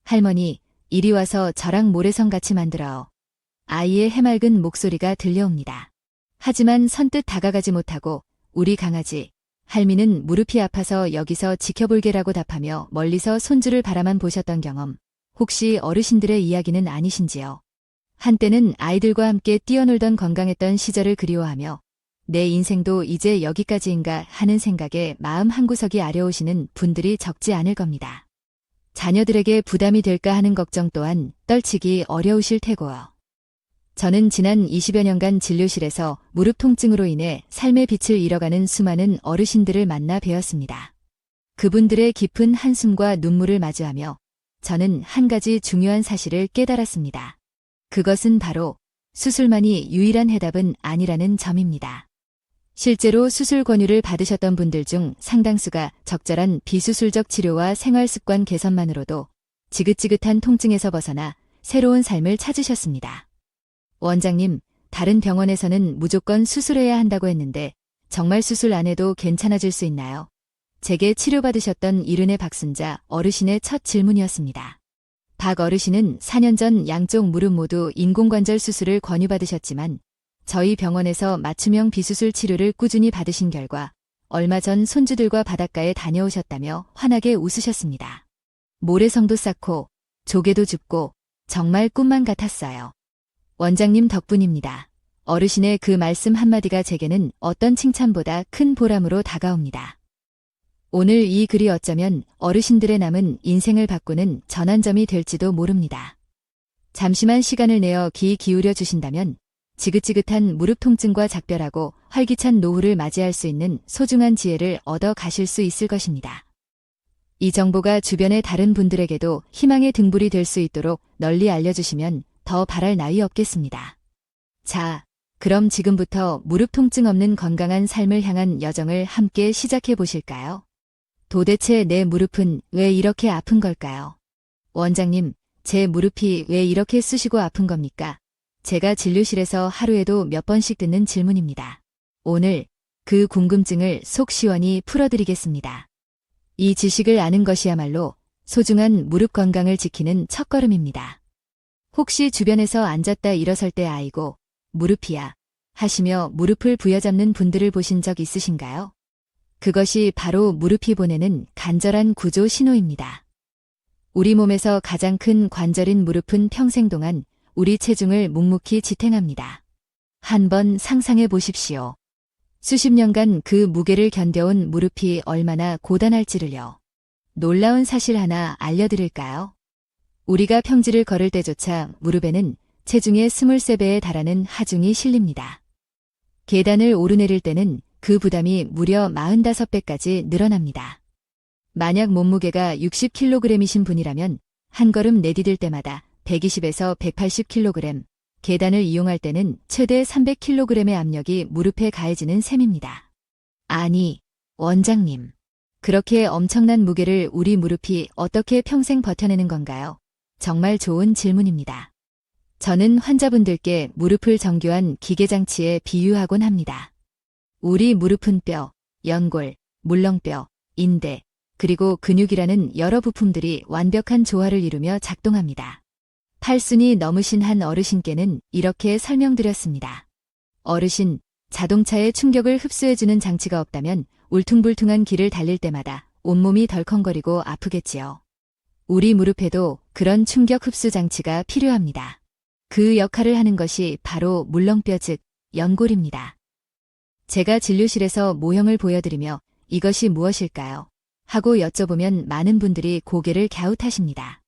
할머니, 이리 와서 저랑 모래성 같이 만들어요. 아이의 해맑은 목소리가 들려옵니다. 하지만 선뜻 다가가지 못하고 우리 강아지, 할미는 무릎이 아파서 여기서 지켜볼게라고 답하며 멀리서 손주를 바라만 보셨던 경험, 혹시 어르신들의 이야기는 아니신지요? 한때는 아이들과 함께 뛰어놀던 건강했던 시절을 그리워하며 내 인생도 이제 여기까지인가 하는 생각에 마음 한구석이 아려오시는 분들이 적지 않을 겁니다. 자녀들에게 부담이 될까 하는 걱정 또한 떨치기 어려우실 테고요. 저는 지난 20여 년간 진료실에서 무릎 통증으로 인해 삶의 빛을 잃어가는 수많은 어르신들을 만나 뵈었습니다. 그분들의 깊은 한숨과 눈물을 마주하며 저는 한 가지 중요한 사실을 깨달았습니다. 그것은 바로 수술만이 유일한 해답은 아니라는 점입니다. 실제로 수술 권유를 받으셨던 분들 중 상당수가 적절한 비수술적 치료와 생활습관 개선만으로도 지긋지긋한 통증에서 벗어나 새로운 삶을 찾으셨습니다. 원장님, 다른 병원에서는 무조건 수술해야 한다고 했는데 정말 수술 안 해도 괜찮아질 수 있나요? 제게 치료받으셨던 이른의 박순자 어르신의 첫 질문이었습니다. 박 어르신은 4년 전 양쪽 무릎 모두 인공관절 수술을 권유받으셨지만 저희 병원에서 맞춤형 비수술 치료를 꾸준히 받으신 결과 얼마 전 손주들과 바닷가에 다녀오셨다며 환하게 웃으셨습니다. 모래성도 쌓고 조개도 줍고 정말 꿈만 같았어요. 원장님 덕분입니다. 어르신의 그 말씀 한마디가 제게는 어떤 칭찬보다 큰 보람으로 다가옵니다. 오늘 이 글이 어쩌면 어르신들의 남은 인생을 바꾸는 전환점이 될지도 모릅니다. 잠시만 시간을 내어 귀 기울여 주신다면 지긋지긋한 무릎 통증과 작별하고 활기찬 노후를 맞이할 수 있는 소중한 지혜를 얻어 가실 수 있을 것입니다. 이 정보가 주변의 다른 분들에게도 희망의 등불이 될 수 있도록 널리 알려주시면 더 바랄 나위 없겠습니다. 자, 그럼 지금부터 무릎 통증 없는 건강한 삶을 향한 여정을 함께 시작해 보실까요? 도대체 내 무릎은 왜 이렇게 아픈 걸까요? 원장님, 제 무릎이 왜 이렇게 쑤시고 아픈 겁니까? 제가 진료실에서 하루에도 몇 번씩 듣는 질문입니다. 오늘 그 궁금증을 속 시원히 풀어드리겠습니다. 이 지식을 아는 것이야말로 소중한 무릎 건강을 지키는 첫걸음입니다. 혹시 주변에서 앉았다 일어설 때 아이고, 무릎이야 하시며 무릎을 부여잡는 분들을 보신 적 있으신가요? 그것이 바로 무릎이 보내는 간절한 구조 신호입니다. 우리 몸에서 가장 큰 관절인 무릎은 평생 동안 우리 체중을 묵묵히 지탱합니다. 한번 상상해 보십시오. 수십 년간 그 무게를 견뎌온 무릎이 얼마나 고단할지를요. 놀라운 사실 하나 알려드릴까요? 우리가 평지를 걸을 때조차 무릎에는 체중의 23배에 달하는 하중이 실립니다. 계단을 오르내릴 때는 그 부담이 무려 45배까지 늘어납니다. 만약 몸무게가 60kg이신 분이라면 한 걸음 내디딜 때마다 120에서 180kg, 계단을 이용할 때는 최대 300kg의 압력이 무릎에 가해지는 셈입니다. 아니, 원장님. 그렇게 엄청난 무게를 우리 무릎이 어떻게 평생 버텨내는 건가요? 정말 좋은 질문입니다. 저는 환자분들께 무릎을 정교한 기계장치에 비유하곤 합니다. 우리 무릎은 뼈, 연골, 물렁뼈, 인대, 그리고 근육이라는 여러 부품들이 완벽한 조화를 이루며 작동합니다. 80이 넘으신 한 어르신께는 이렇게 설명드렸습니다. 어르신, 자동차의 충격을 흡수해주는 장치가 없다면 울퉁불퉁한 길을 달릴 때마다 온몸이 덜컹거리고 아프겠지요. 우리 무릎에도 그런 충격 흡수 장치가 필요합니다. 그 역할을 하는 것이 바로 물렁뼈 즉 연골입니다. 제가 진료실에서 모형을 보여드리며 이것이 무엇일까요? 하고 여쭤보면 많은 분들이 고개를 갸웃하십니다.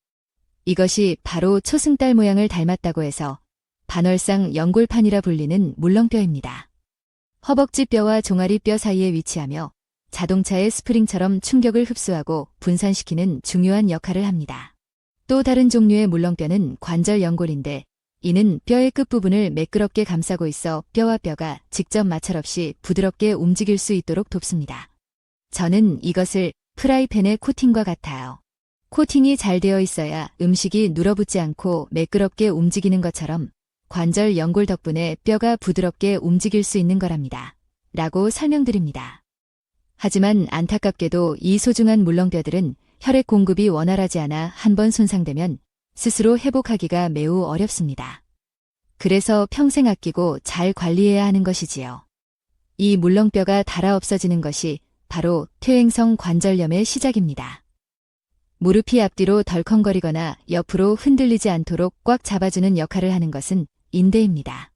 이것이 바로 초승달 모양을 닮았다고 해서 반월상 연골판이라 불리는 물렁뼈입니다. 허벅지 뼈와 종아리 뼈 사이에 위치하며 자동차의 스프링처럼 충격을 흡수하고 분산시키는 중요한 역할을 합니다. 또 다른 종류의 물렁뼈는 관절 연골인데 이는 뼈의 끝부분을 매끄럽게 감싸고 있어 뼈와 뼈가 직접 마찰 없이 부드럽게 움직일 수 있도록 돕습니다. 저는 이것을 프라이팬의 코팅과 같아요. 코팅이 잘 되어 있어야 음식이 눌어붙지 않고 매끄럽게 움직이는 것처럼 관절 연골 덕분에 뼈가 부드럽게 움직일 수 있는 거랍니다. 라고 설명드립니다. 하지만 안타깝게도 이 소중한 물렁뼈들은 혈액 공급이 원활하지 않아 한 번 손상되면 스스로 회복하기가 매우 어렵습니다. 그래서 평생 아끼고 잘 관리해야 하는 것이지요. 이 물렁뼈가 닳아 없어지는 것이 바로 퇴행성 관절염의 시작입니다. 무릎이 앞뒤로 덜컹거리거나 옆으로 흔들리지 않도록 꽉 잡아주는 역할을 하는 것은 인대입니다.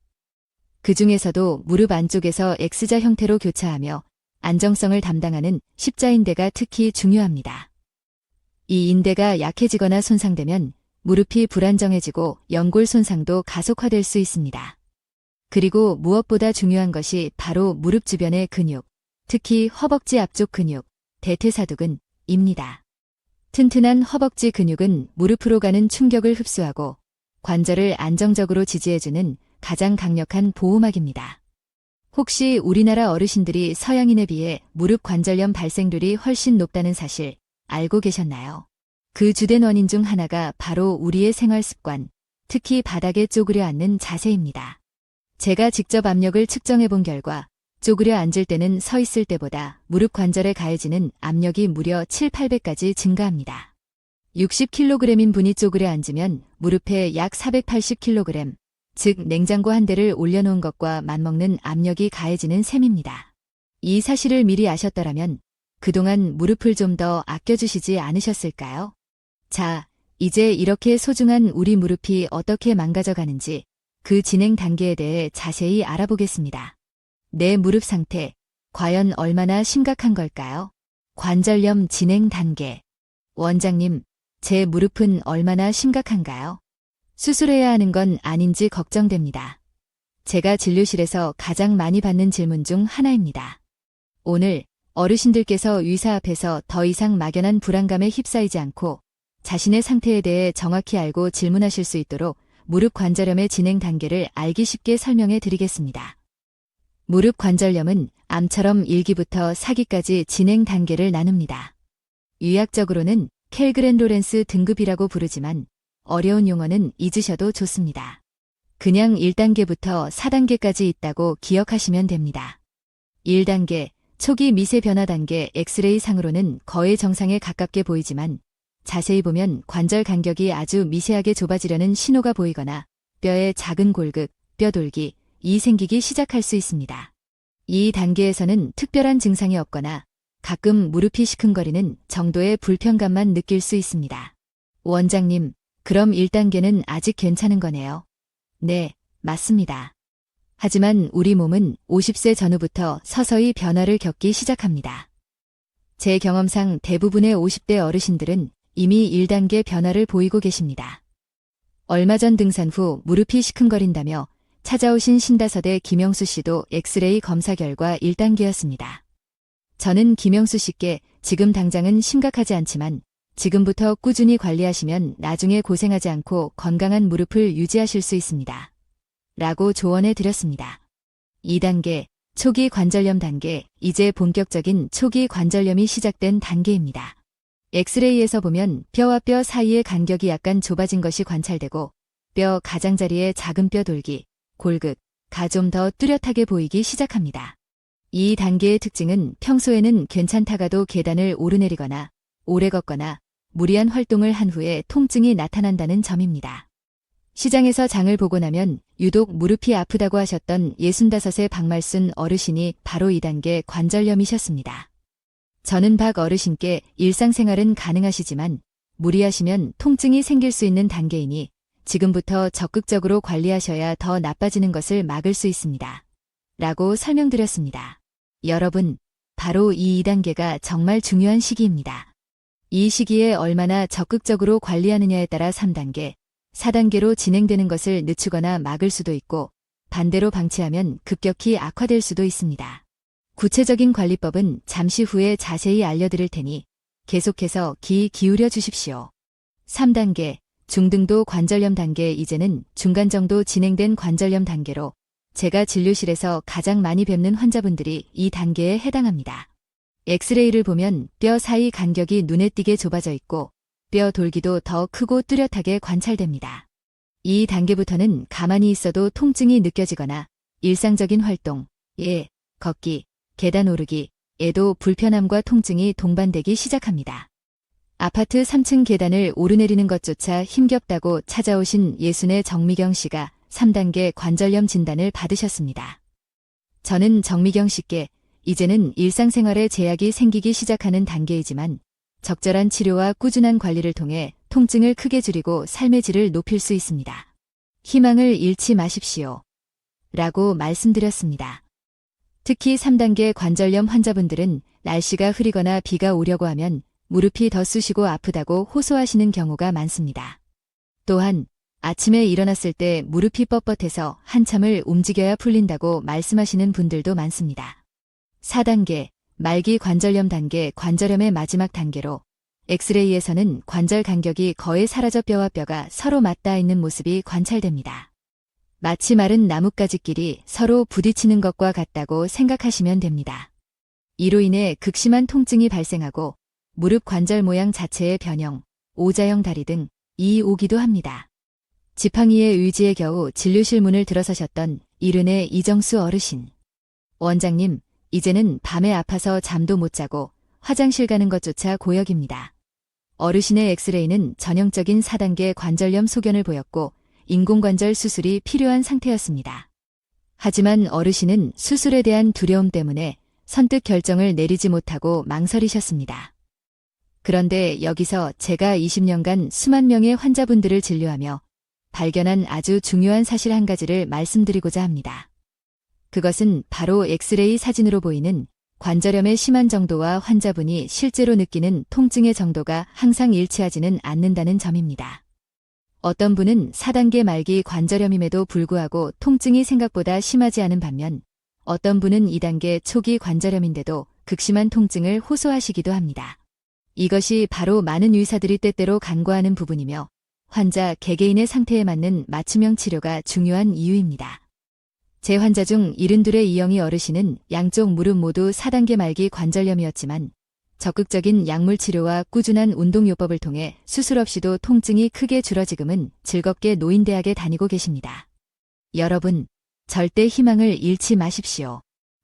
그 중에서도 무릎 안쪽에서 X자 형태로 교차하며 안정성을 담당하는 십자인대가 특히 중요합니다. 이 인대가 약해지거나 손상되면 무릎이 불안정해지고 연골 손상도 가속화될 수 있습니다. 그리고 무엇보다 중요한 것이 바로 무릎 주변의 근육, 특히 허벅지 앞쪽 근육, 대퇴사두근입니다. 튼튼한 허벅지 근육은 무릎으로 가는 충격을 흡수하고 관절을 안정적으로 지지해주는 가장 강력한 보호막입니다. 혹시 우리나라 어르신들이 서양인에 비해 무릎 관절염 발생률이 훨씬 높다는 사실 알고 계셨나요? 그 주된 원인 중 하나가 바로 우리의 생활 습관, 특히 바닥에 쪼그려 앉는 자세입니다. 제가 직접 압력을 측정해 본 결과 쪼그려 앉을 때는 서 있을 때보다 무릎 관절에 가해지는 압력이 무려 7~8배까지 증가합니다. 60kg인 분이 쪼그려 앉으면 무릎에 약 480kg, 즉 냉장고 한 대를 올려놓은 것과 맞먹는 압력이 가해지는 셈입니다. 이 사실을 미리 아셨더라면 그동안 무릎을 좀 더 아껴주시지 않으셨을까요? 자, 이제 이렇게 소중한 우리 무릎이 어떻게 망가져가는지 그 진행 단계에 대해 자세히 알아보겠습니다. 내 무릎 상태, 과연 얼마나 심각한 걸까요? 관절염 진행 단계. 원장님, 제 무릎은 얼마나 심각한가요? 수술해야 하는 건 아닌지 걱정됩니다. 제가 진료실에서 가장 많이 받는 질문 중 하나입니다. 오늘 어르신들께서 의사 앞에서 더 이상 막연한 불안감에 휩싸이지 않고 자신의 상태에 대해 정확히 알고 질문하실 수 있도록 무릎 관절염의 진행 단계를 알기 쉽게 설명해 드리겠습니다. 무릎 관절염은 암처럼 1기부터 4기까지 진행 단계를 나눕니다. 의학적으로는 켈그랜-로렌스 등급이라고 부르지만 어려운 용어는 잊으셔도 좋습니다. 그냥 1단계부터 4단계까지 있다고 기억하시면 됩니다. 1단계, 초기 미세 변화 단계 엑스레이 상으로는 거의 정상에 가깝게 보이지만 자세히 보면 관절 간격이 아주 미세하게 좁아지려는 신호가 보이거나 뼈에 작은 골극, 뼈돌기, 이 생기기 시작할 수 있습니다. 이 단계에서는 특별한 증상이 없거나 가끔 무릎이 시큰거리는 정도의 불편감만 느낄 수 있습니다. 원장님, 그럼 1단계는 아직 괜찮은 거네요. 네, 맞습니다. 하지만 우리 몸은 50세 전후부터 서서히 변화를 겪기 시작합니다. 제 경험상 대부분의 50대 어르신들은 이미 1단계 변화를 보이고 계십니다. 얼마 전 등산 후 무릎이 시큰거린다며 찾아오신 신다서대 김영수 씨도 엑스레이 검사 결과 1단계였습니다. 저는 김영수 씨께 지금 당장은 심각하지 않지만 지금부터 꾸준히 관리하시면 나중에 고생하지 않고 건강한 무릎을 유지하실 수 있습니다. 라고 조언해 드렸습니다. 2단계, 초기 관절염 단계, 이제 본격적인 초기 관절염이 시작된 단계입니다. 엑스레이에서 보면 뼈와 뼈 사이의 간격이 약간 좁아진 것이 관찰되고 뼈 가장자리에 작은 뼈 돌기, 골극, 가 좀 더 뚜렷하게 보이기 시작합니다. 이 단계의 특징은 평소에는 괜찮다가도 계단을 오르내리거나 오래 걷거나 무리한 활동을 한 후에 통증이 나타난다는 점입니다. 시장에서 장을 보고 나면 유독 무릎이 아프다고 하셨던 65세 박말순 어르신이 바로 2단계 관절염이셨습니다. 저는 박 어르신께 일상생활은 가능하시지만 무리하시면 통증이 생길 수 있는 단계이니 지금부터 적극적으로 관리하셔야 더 나빠지는 것을 막을 수 있습니다. 라고 설명드렸습니다. 여러분, 바로 이 2단계가 정말 중요한 시기입니다. 이 시기에 얼마나 적극적으로 관리하느냐에 따라 3단계, 4단계로 진행되는 것을 늦추거나 막을 수도 있고 반대로 방치하면 급격히 악화될 수도 있습니다. 구체적인 관리법은 잠시 후에 자세히 알려드릴 테니 계속해서 귀 기울여 주십시오. 3단계, 중등도 관절염 단계. 이제는 중간 정도 진행된 관절염 단계로 제가 진료실에서 가장 많이 뵙는 환자분들이 이 단계에 해당합니다. 엑스레이를 보면 뼈 사이 간격이 눈에 띄게 좁아져 있고 뼈 돌기도 더 크고 뚜렷하게 관찰됩니다. 이 단계부터는 가만히 있어도 통증이 느껴지거나 일상적인 활동, 걷기, 계단 오르기, 에도 불편함과 통증이 동반되기 시작합니다. 아파트 3층 계단을 오르내리는 것조차 힘겹다고 찾아오신 예순의 정미경 씨가 3단계 관절염 진단을 받으셨습니다. 저는 정미경 씨께 이제는 일상생활에 제약이 생기기 시작하는 단계이지만 적절한 치료와 꾸준한 관리를 통해 통증을 크게 줄이고 삶의 질을 높일 수 있습니다. 희망을 잃지 마십시오. 라고 말씀드렸습니다. 특히 3단계 관절염 환자분들은 날씨가 흐리거나 비가 오려고 하면 무릎이 더 쑤시고 아프다고 호소하시는 경우가 많습니다. 또한 아침에 일어났을 때 무릎이 뻣뻣해서 한참을 움직여야 풀린다고 말씀하시는 분들도 많습니다. 4단계 말기 관절염 단계 관절염의 마지막 단계로 엑스레이에서는 관절 간격이 거의 사라져 뼈와 뼈가 서로 맞닿아 있는 모습이 관찰됩니다. 마치 마른 나뭇가지끼리 서로 부딪히는 것과 같다고 생각하시면 됩니다. 이로 인해 극심한 통증이 발생하고 무릎 관절 모양 자체의 변형, 오자형 다리 등이 오기도 합니다. 지팡이의 의지에 겨우 진료실 문을 들어서셨던 이른의 이정수 어르신. 원장님, 이제는 밤에 아파서 잠도 못 자고 화장실 가는 것조차 고역입니다. 어르신의 엑스레이는 전형적인 4단계 관절염 소견을 보였고 인공관절 수술이 필요한 상태였습니다. 하지만 어르신은 수술에 대한 두려움 때문에 선뜻 결정을 내리지 못하고 망설이셨습니다. 그런데 여기서 제가 20년간 수만 명의 환자분들을 진료하며 발견한 아주 중요한 사실 한 가지를 말씀드리고자 합니다. 그것은 바로 엑스레이 사진으로 보이는 관절염의 심한 정도와 환자분이 실제로 느끼는 통증의 정도가 항상 일치하지는 않는다는 점입니다. 어떤 분은 4단계 말기 관절염임에도 불구하고 통증이 생각보다 심하지 않은 반면 어떤 분은 2단계 초기 관절염인데도 극심한 통증을 호소하시기도 합니다. 이것이 바로 많은 의사들이 때때로 간과하는 부분이며 환자 개개인의 상태에 맞는 맞춤형 치료가 중요한 이유입니다. 제 환자 중 72의 이영희 어르신은 양쪽 무릎 모두 4단계 말기 관절염이었지만 적극적인 약물 치료와 꾸준한 운동요법을 통해 수술 없이도 통증이 크게 줄어 지금은 즐겁게 노인대학에 다니고 계십니다. 여러분, 절대 희망을 잃지 마십시오.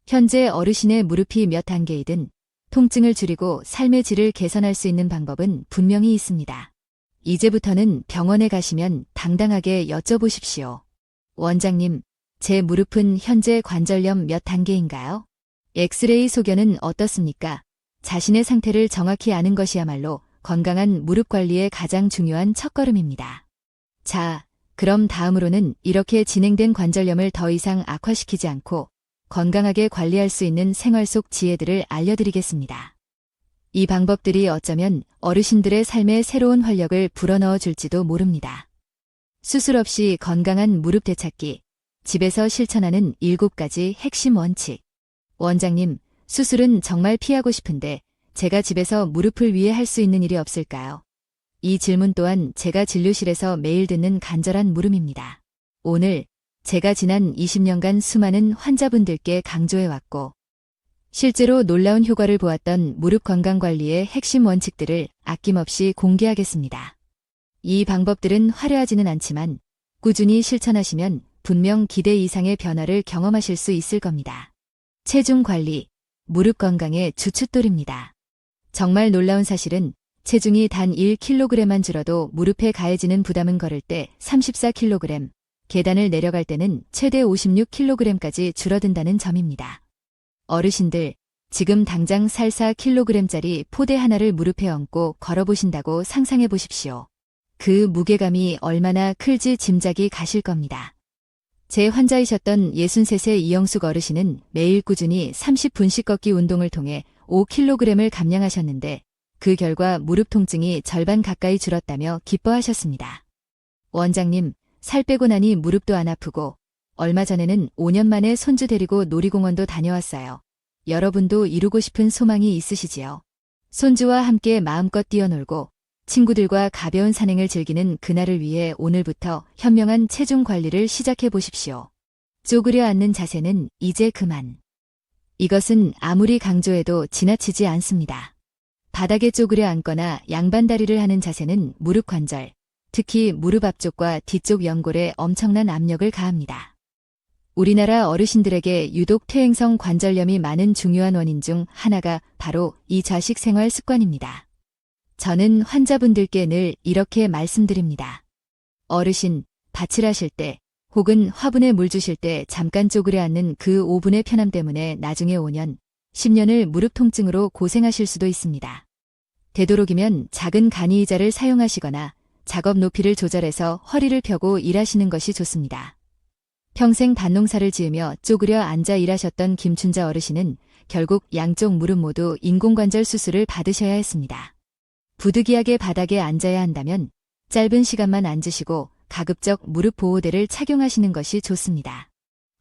현재 어르신의 무릎이 몇 단계이든 통증을 줄이고 삶의 질을 개선할 수 있는 방법은 분명히 있습니다. 이제부터는 병원에 가시면 당당하게 여쭤보십시오. 원장님, 제 무릎은 현재 관절염 몇 단계인가요? 엑스레이 소견은 어떻습니까? 자신의 상태를 정확히 아는 것이야말로 건강한 무릎 관리의 가장 중요한 첫걸음입니다. 자, 그럼 다음으로는 이렇게 진행된 관절염을 더 이상 악화시키지 않고 건강하게 관리할 수 있는 생활 속 지혜들을 알려드리겠습니다. 이 방법들이 어쩌면 어르신들의 삶에 새로운 활력을 불어넣어 줄지도 모릅니다. 수술 없이 건강한 무릎 되찾기, 집에서 실천하는 7가지 핵심 원칙. 원장님, 수술은 정말 피하고 싶은데 제가 집에서 무릎을 위해 할 수 있는 일이 없을까요? 이 질문 또한 제가 진료실에서 매일 듣는 간절한 물음입니다. 오늘 제가 지난 20년간 수많은 환자분들께 강조해왔고 실제로 놀라운 효과를 보았던 무릎 건강관리의 핵심 원칙들을 아낌없이 공개하겠습니다. 이 방법들은 화려하지는 않지만 꾸준히 실천하시면 분명 기대 이상의 변화를 경험하실 수 있을 겁니다. 체중 관리, 무릎 건강의 주춧돌입니다. 정말 놀라운 사실은 체중이 단 1kg만 줄어도 무릎에 가해지는 부담은 걸을 때 34kg, 계단을 내려갈 때는 최대 56kg까지 줄어든다는 점입니다. 어르신들, 지금 당장 살 4kg짜리 포대 하나를 무릎에 얹고 걸어보신다고 상상해 보십시오. 그 무게감이 얼마나 클지 짐작이 가실 겁니다. 제 환자이셨던 63세 이영숙 어르신은 매일 꾸준히 30분씩 걷기 운동을 통해 5kg을 감량하셨는데 그 결과 무릎 통증이 절반 가까이 줄었다며 기뻐하셨습니다. 원장님, 살 빼고 나니 무릎도 안 아프고 얼마 전에는 5년 만에 손주 데리고 놀이공원도 다녀왔어요. 여러분도 이루고 싶은 소망이 있으시지요? 손주와 함께 마음껏 뛰어놀고 친구들과 가벼운 산행을 즐기는 그날을 위해 오늘부터 현명한 체중 관리를 시작해 보십시오. 쪼그려 앉는 자세는 이제 그만. 이것은 아무리 강조해도 지나치지 않습니다. 바닥에 쪼그려 앉거나 양반다리를 하는 자세는 무릎 관절, 특히 무릎 앞쪽과 뒤쪽 연골에 엄청난 압력을 가합니다. 우리나라 어르신들에게 유독 퇴행성 관절염이 많은 중요한 원인 중 하나가 바로 이 좌식 생활 습관입니다. 저는 환자분들께 늘 이렇게 말씀드립니다. 어르신, 밭일하실 때 혹은 화분에 물 주실 때 잠깐 쪼그려 앉는 그 5분의 편함 때문에 나중에 5년, 10년을 무릎 통증으로 고생하실 수도 있습니다. 되도록이면 작은 간이의자를 사용하시거나 작업 높이를 조절해서 허리를 펴고 일하시는 것이 좋습니다. 평생 밭농사를 지으며 쪼그려 앉아 일하셨던 김춘자 어르신은 결국 양쪽 무릎 모두 인공관절 수술을 받으셔야 했습니다. 부득이하게 바닥에 앉아야 한다면 짧은 시간만 앉으시고 가급적 무릎 보호대를 착용하시는 것이 좋습니다.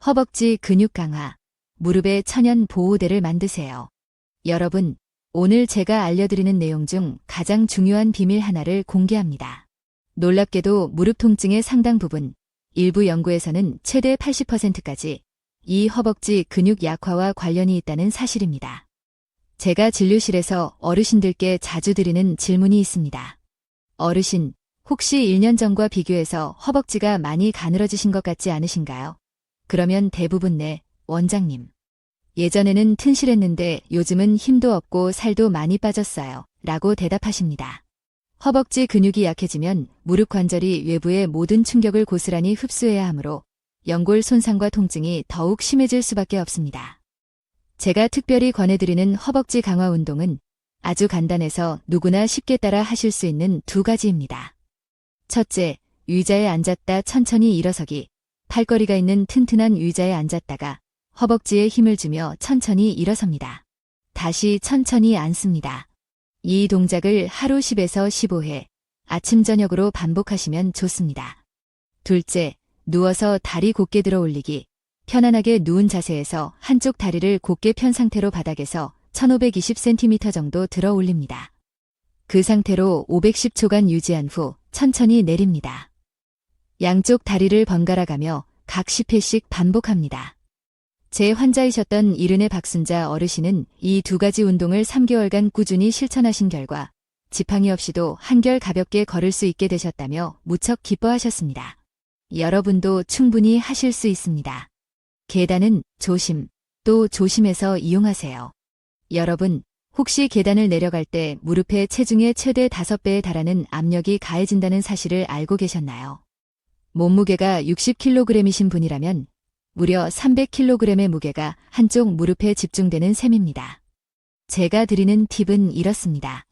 허벅지 근육 강화, 무릎에 천연 보호대를 만드세요. 여러분, 오늘 제가 알려드리는 내용 중 가장 중요한 비밀 하나를 공개합니다. 놀랍게도 무릎 통증의 상당 부분, 일부 연구에서는 최대 80%까지 이 허벅지 근육 약화와 관련이 있다는 사실입니다. 제가 진료실에서 어르신들께 자주 드리는 질문이 있습니다. 어르신, 혹시 1년 전과 비교해서 허벅지가 많이 가늘어지신 것 같지 않으신가요? 그러면 대부분 네, 원장님. 예전에는 튼실했는데 요즘은 힘도 없고 살도 많이 빠졌어요. 라고 대답하십니다. 허벅지 근육이 약해지면 무릎 관절이 외부의 모든 충격을 고스란히 흡수해야 하므로 연골 손상과 통증이 더욱 심해질 수밖에 없습니다. 제가 특별히 권해드리는 허벅지 강화 운동은 아주 간단해서 누구나 쉽게 따라 하실 수 있는 두 가지입니다. 첫째, 의자에 앉았다 천천히 일어서기. 팔걸이가 있는 튼튼한 의자에 앉았다가 허벅지에 힘을 주며 천천히 일어섭니다. 다시 천천히 앉습니다. 이 동작을 하루 10에서 15회, 아침 저녁으로 반복하시면 좋습니다. 둘째, 누워서 다리 곧게 들어 올리기. 편안하게 누운 자세에서 한쪽 다리를 곧게 편 상태로 바닥에서 1520cm 정도 들어 올립니다. 그 상태로 510초간 유지한 후 천천히 내립니다. 양쪽 다리를 번갈아 가며 각 10회씩 반복합니다. 제 환자이셨던 이른의 박순자 어르신은 이 두 가지 운동을 3개월간 꾸준히 실천하신 결과 지팡이 없이도 한결 가볍게 걸을 수 있게 되셨다며 무척 기뻐하셨습니다. 여러분도 충분히 하실 수 있습니다. 계단은 조심, 또 조심해서 이용하세요. 여러분, 혹시 계단을 내려갈 때 무릎에 체중의 최대 5배에 달하는 압력이 가해진다는 사실을 알고 계셨나요? 몸무게가 60kg이신 분이라면 무려 300kg의 무게가 한쪽 무릎에 집중되는 셈입니다. 제가 드리는 팁은 이렇습니다.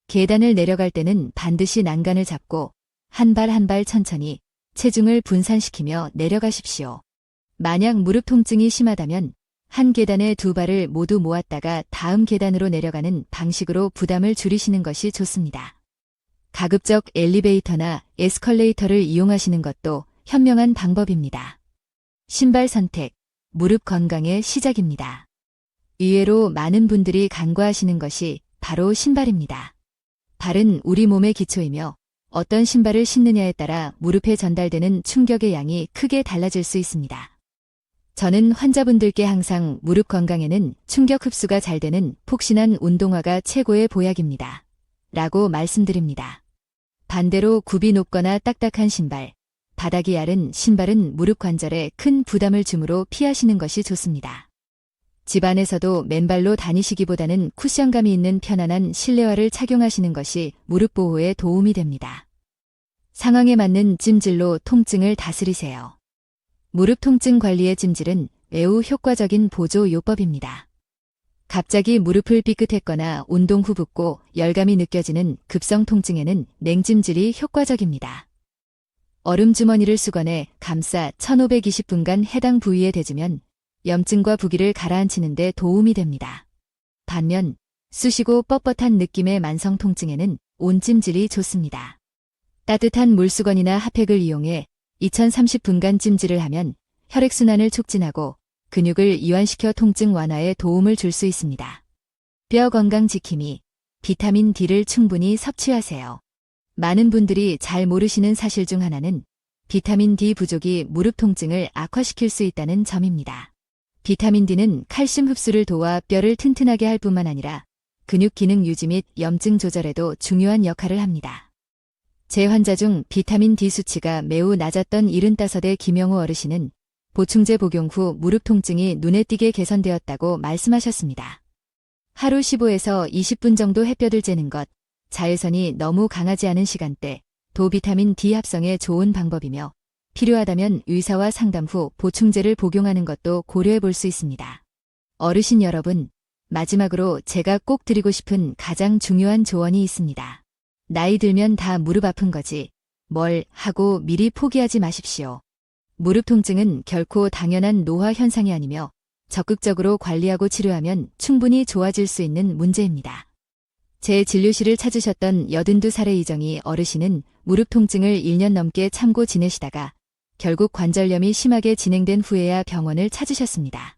계단을 내려갈 때는 반드시 난간을 잡고 한 발 한 발 천천히 체중을 분산시키며 내려가십시오. 만약 무릎 통증이 심하다면 한 계단에 두 발을 모두 모았다가 다음 계단으로 내려가는 방식으로 부담을 줄이시는 것이 좋습니다. 가급적 엘리베이터나 에스컬레이터를 이용하시는 것도 현명한 방법입니다. 신발 선택, 무릎 건강의 시작입니다. 의외로 많은 분들이 간과하시는 것이 바로 신발입니다. 발은 우리 몸의 기초이며 어떤 신발을 신느냐에 따라 무릎에 전달되는 충격의 양이 크게 달라질 수 있습니다. 저는 환자분들께 항상 무릎 건강에는 충격 흡수가 잘 되는 폭신한 운동화가 최고의 보약입니다. 라고 말씀드립니다. 반대로 굽이 높거나 딱딱한 신발, 바닥이 얇은 신발은 무릎 관절에 큰 부담을 주므로 피하시는 것이 좋습니다. 집 안에서도 맨발로 다니시기보다는 쿠션감이 있는 편안한 실내화를 착용하시는 것이 무릎 보호에 도움이 됩니다. 상황에 맞는 찜질로 통증을 다스리세요. 무릎 통증 관리의 찜질은 매우 효과적인 보조 요법입니다. 갑자기 무릎을 삐끗했거나 운동 후 붓고 열감이 느껴지는 급성 통증에는 냉찜질이 효과적입니다. 얼음 주머니를 수건에 감싸 1520분간 해당 부위에 대주면 염증과 부기를 가라앉히는 데 도움이 됩니다. 반면 쑤시고 뻣뻣한 느낌의 만성 통증에는 온찜질이 좋습니다. 따뜻한 물수건이나 핫팩을 이용해 2030분간 찜질을 하면 혈액순환을 촉진하고 근육을 이완시켜 통증 완화에 도움을 줄 수 있습니다. 뼈 건강 지킴이, 비타민 D를 충분히 섭취하세요. 많은 분들이 잘 모르시는 사실 중 하나는 비타민 D 부족이 무릎 통증을 악화시킬 수 있다는 점입니다. 비타민 D는 칼슘 흡수를 도와 뼈를 튼튼하게 할 뿐만 아니라 근육 기능 유지 및 염증 조절에도 중요한 역할을 합니다. 제 환자 중 비타민 D 수치가 매우 낮았던 75의 김영우 어르신은 보충제 복용 후 무릎 통증이 눈에 띄게 개선되었다고 말씀하셨습니다. 하루 15에서 20분 정도 햇볕을 쬐는 것, 자외선이 너무 강하지 않은 시간대, 도비타민 D 합성에 좋은 방법이며 필요하다면 의사와 상담 후 보충제를 복용하는 것도 고려해 볼 수 있습니다. 어르신 여러분, 마지막으로 제가 꼭 드리고 싶은 가장 중요한 조언이 있습니다. 나이 들면 다 무릎 아픈 거지. 뭘 하고 미리 포기하지 마십시오. 무릎 통증은 결코 당연한 노화 현상이 아니며 적극적으로 관리하고 치료하면 충분히 좋아질 수 있는 문제입니다. 제 진료실을 찾으셨던 82살의 이정희 어르신은 무릎 통증을 1년 넘게 참고 지내시다가 결국 관절염이 심하게 진행된 후에야 병원을 찾으셨습니다.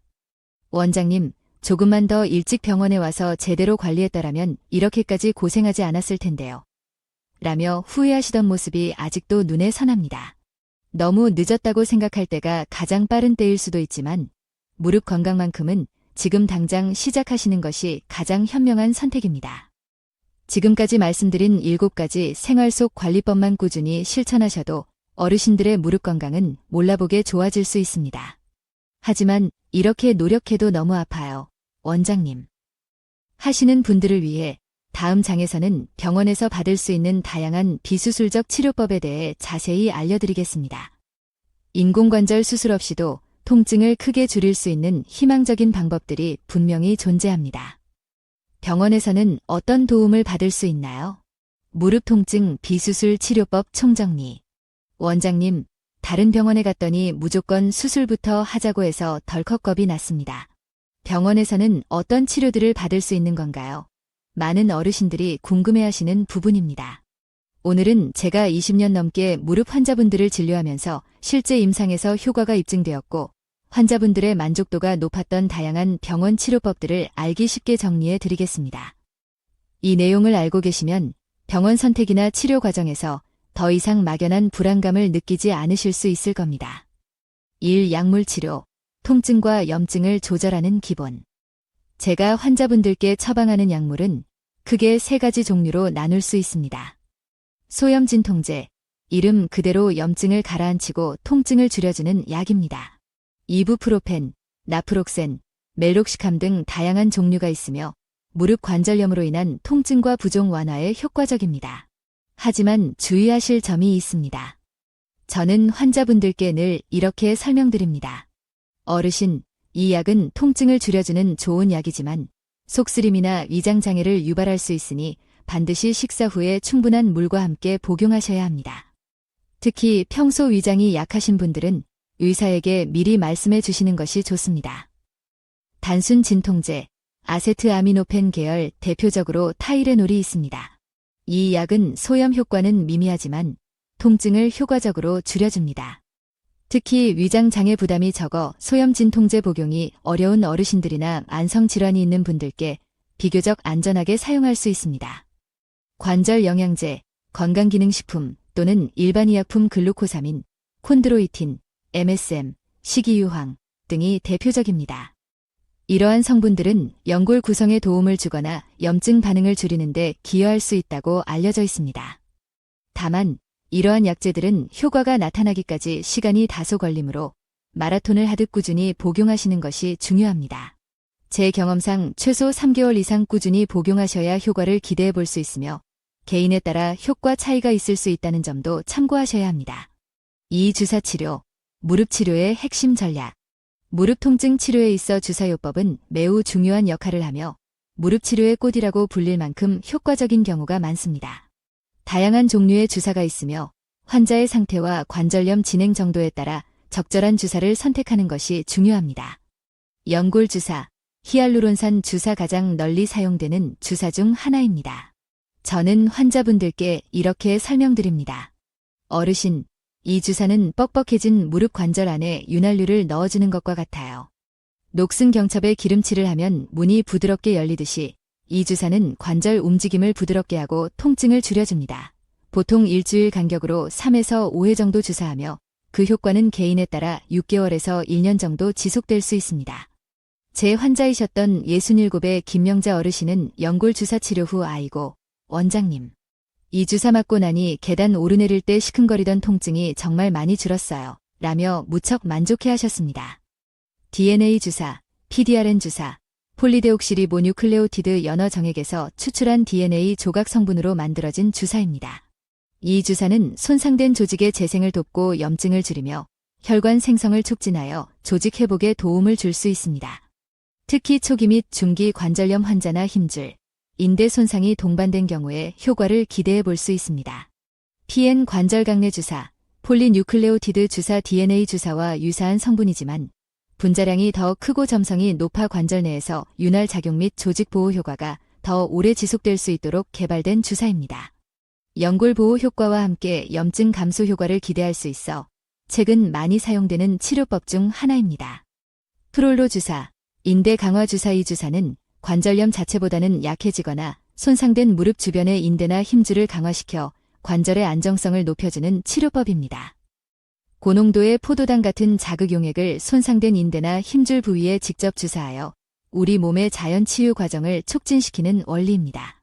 원장님, 조금만 더 일찍 병원에 와서 제대로 관리했더라면 이렇게까지 고생하지 않았을 텐데요. 라며 후회하시던 모습이 아직도 눈에 선합니다. 너무 늦었다고 생각할 때가 가장 빠른 때일 수도 있지만 무릎 건강만큼은 지금 당장 시작하시는 것이 가장 현명한 선택입니다. 지금까지 말씀드린 7가지 생활 속 관리법만 꾸준히 실천하셔도 어르신들의 무릎 건강은 몰라보게 좋아질 수 있습니다. 하지만 이렇게 노력해도 너무 아파요, 원장님. 하시는 분들을 위해 다음 장에서는 병원에서 받을 수 있는 다양한 비수술적 치료법에 대해 자세히 알려드리겠습니다. 인공관절 수술 없이도 통증을 크게 줄일 수 있는 희망적인 방법들이 분명히 존재합니다. 병원에서는 어떤 도움을 받을 수 있나요? 무릎 통증 비수술 치료법 총정리. 원장님, 다른 병원에 갔더니 무조건 수술부터 하자고 해서 덜컥 겁이 났습니다. 병원에서는 어떤 치료들을 받을 수 있는 건가요? 많은 어르신들이 궁금해하시는 부분입니다. 오늘은 제가 20년 넘게 무릎 환자분들을 진료하면서 실제 임상에서 효과가 입증되었고 환자분들의 만족도가 높았던 다양한 병원 치료법들을 알기 쉽게 정리해 드리겠습니다. 이 내용을 알고 계시면 병원 선택이나 치료 과정에서 더 이상 막연한 불안감을 느끼지 않으실 수 있을 겁니다. 1. 약물 치료. 통증과 염증을 조절하는 기본. 제가 환자분들께 처방하는 약물은 크게 3가지 종류로 나눌 수 있습니다. 소염 진통제. 이름 그대로 염증을 가라앉히고 통증을 줄여주는 약입니다. 이부프로펜, 나프록센, 멜록시캄 등 다양한 종류가 있으며 무릎 관절염으로 인한 통증과 부종 완화에 효과적입니다. 하지만 주의하실 점이 있습니다. 저는 환자분들께 늘 이렇게 설명드립니다. 어르신, 이 약은 통증을 줄여주는 좋은 약이지만 속쓰림이나 위장장애를 유발할 수 있으니 반드시 식사 후에 충분한 물과 함께 복용하셔야 합니다. 특히 평소 위장이 약하신 분들은 의사에게 미리 말씀해 주시는 것이 좋습니다. 단순 진통제, 아세트아미노펜 계열 대표적으로 타이레놀이 있습니다. 이 약은 소염 효과는 미미하지만 통증을 효과적으로 줄여줍니다. 특히 위장장애 부담이 적어 소염 진통제 복용이 어려운 어르신들이나 만성질환이 있는 분들께 비교적 안전하게 사용할 수 있습니다. 관절 영양제, 건강기능식품 또는 일반 의약품 글루코사민, 콘드로이틴, MSM, 식이유황 등이 대표적입니다. 이러한 성분들은 연골 구성에 도움을 주거나 염증 반응을 줄이는 데 기여할 수 있다고 알려져 있습니다. 다만 이러한 약재들은 효과가 나타나기까지 시간이 다소 걸리므로 마라톤을 하듯 꾸준히 복용하시는 것이 중요합니다. 제 경험상 최소 3개월 이상 꾸준히 복용하셔야 효과를 기대해 볼 수 있으며 개인에 따라 효과 차이가 있을 수 있다는 점도 참고하셔야 합니다. 2. 주사치료. 무릎 치료의 핵심 전략. 무릎 통증 치료에 있어 주사요법은 매우 중요한 역할을 하며 무릎 치료의 꽃이라고 불릴 만큼 효과적인 경우가 많습니다. 다양한 종류의 주사가 있으며 환자의 상태와 관절염 진행 정도에 따라 적절한 주사를 선택하는 것이 중요합니다. 연골 주사, 히알루론산 주사 가장 널리 사용되는 주사 중 하나입니다. 저는 환자분들께 이렇게 설명드립니다. 어르신, 이 주사는 뻑뻑해진 무릎 관절 안에 윤활유를 넣어주는 것과 같아요. 녹슨 경첩에 기름칠을 하면 문이 부드럽게 열리듯이 이 주사는 관절 움직임을 부드럽게 하고 통증을 줄여줍니다. 보통 일주일 간격으로 3에서 5회 정도 주사하며 그 효과는 개인에 따라 6개월에서 1년 정도 지속될 수 있습니다. 제 환자이셨던 67의 김명자 어르신은 연골 주사 치료 후 아이고, 원장님. 이 주사 맞고 나니 계단 오르내릴 때 시큰거리던 통증이 정말 많이 줄었어요. 라며 무척 만족해 하셨습니다. DNA 주사, PDRN 주사, 폴리데옥시리보뉴클레오티드 연어 정액에서 추출한 DNA 조각 성분으로 만들어진 주사입니다. 이 주사는 손상된 조직의 재생을 돕고 염증을 줄이며 혈관 생성을 촉진하여 조직 회복에 도움을 줄 수 있습니다. 특히 초기 및 중기 관절염 환자나 힘줄, 인대 손상이 동반된 경우에 효과를 기대해 볼 수 있습니다. PN 관절강내 주사, 폴리뉴클레오티드 주사 DNA 주사와 유사한 성분이지만 분자량이 더 크고 점성이 높아 관절 내에서 윤활 작용 및 조직 보호 효과가 더 오래 지속될 수 있도록 개발된 주사입니다. 연골 보호 효과와 함께 염증 감소 효과를 기대할 수 있어 최근 많이 사용되는 치료법 중 하나입니다. 프롤로 주사, 인대 강화 주사. 이 주사는 관절염 자체보다는 약해지거나 손상된 무릎 주변의 인대나 힘줄을 강화시켜 관절의 안정성을 높여주는 치료법입니다. 고농도의 포도당 같은 자극용액을 손상된 인대나 힘줄 부위에 직접 주사하여 우리 몸의 자연 치유 과정을 촉진시키는 원리입니다.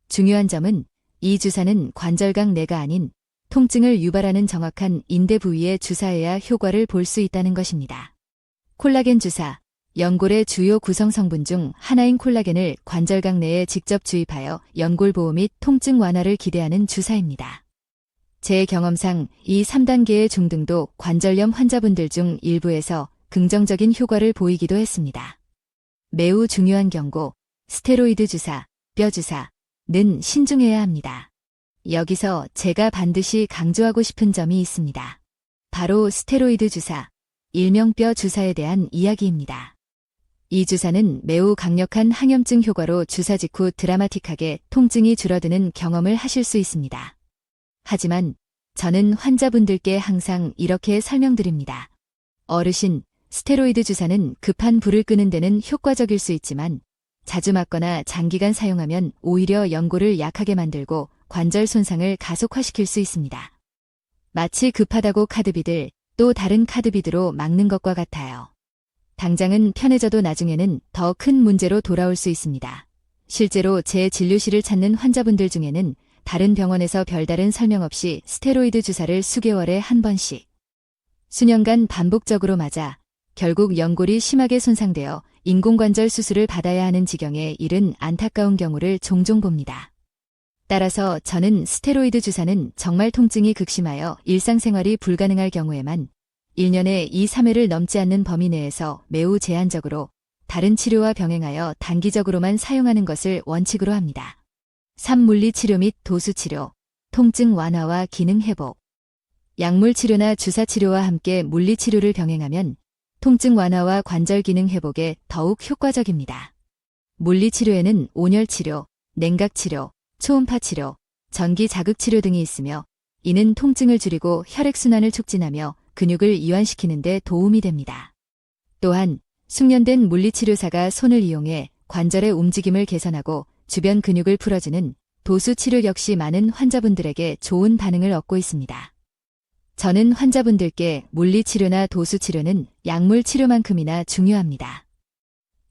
중요한 점은 이 주사는 관절강 내가 아닌 통증을 유발하는 정확한 인대 부위에 주사해야 효과를 볼 수 있다는 것입니다. 콜라겐 주사, 연골의 주요 구성 성분 중 하나인 콜라겐을 관절강 내에 직접 주입하여 연골 보호 및 통증 완화를 기대하는 주사입니다. 제 경험상 이 3단계의 중등도 관절염 환자분들 중 일부에서 긍정적인 효과를 보이기도 했습니다. 매우 중요한 경고, 스테로이드 주사, 뼈 주사는 신중해야 합니다. 여기서 제가 반드시 강조하고 싶은 점이 있습니다. 바로 스테로이드 주사, 일명 뼈 주사에 대한 이야기입니다. 이 주사는 매우 강력한 항염증 효과로 주사 직후 드라마틱하게 통증이 줄어드는 경험을 하실 수 있습니다. 하지만 저는 환자분들께 항상 이렇게 설명드립니다. 어르신, 스테로이드 주사는 급한 불을 끄는 데는 효과적일 수 있지만 자주 맞거나 장기간 사용하면 오히려 연골을 약하게 만들고 관절 손상을 가속화시킬 수 있습니다. 마치 급하다고 카드비들, 또 다른 카드비드로 막는 것과 같아요. 당장은 편해져도 나중에는 더 큰 문제로 돌아올 수 있습니다. 실제로 제 진료실을 찾는 환자분들 중에는 다른 병원에서 별다른 설명 없이 스테로이드 주사를 수개월에 한 번씩 수년간 반복적으로 맞아 결국 연골이 심하게 손상되어 인공관절 수술을 받아야 하는 지경에 이른 안타까운 경우를 종종 봅니다. 따라서 저는 스테로이드 주사는 정말 통증이 극심하여 일상생활이 불가능할 경우에만 1년에 2, 3회를 넘지 않는 범위 내에서 매우 제한적으로 다른 치료와 병행하여 단기적으로만 사용하는 것을 원칙으로 합니다. 3. 물리치료 및 도수치료, 통증 완화와 기능 회복. 약물치료나 주사치료와 함께 물리치료를 병행하면 통증 완화와 관절 기능 회복에 더욱 효과적입니다. 물리치료에는 온열치료, 냉각치료, 초음파치료, 전기자극치료 등이 있으며 이는 통증을 줄이고 혈액순환을 촉진하며 근육을 이완시키는 데 도움이 됩니다. 또한 숙련된 물리치료사가 손을 이용해 관절의 움직임을 개선하고 주변 근육을 풀어주는 도수치료 역시 많은 환자분들에게 좋은 반응을 얻고 있습니다. 저는 환자분들께 물리치료나 도수치료는 약물치료만큼이나 중요합니다.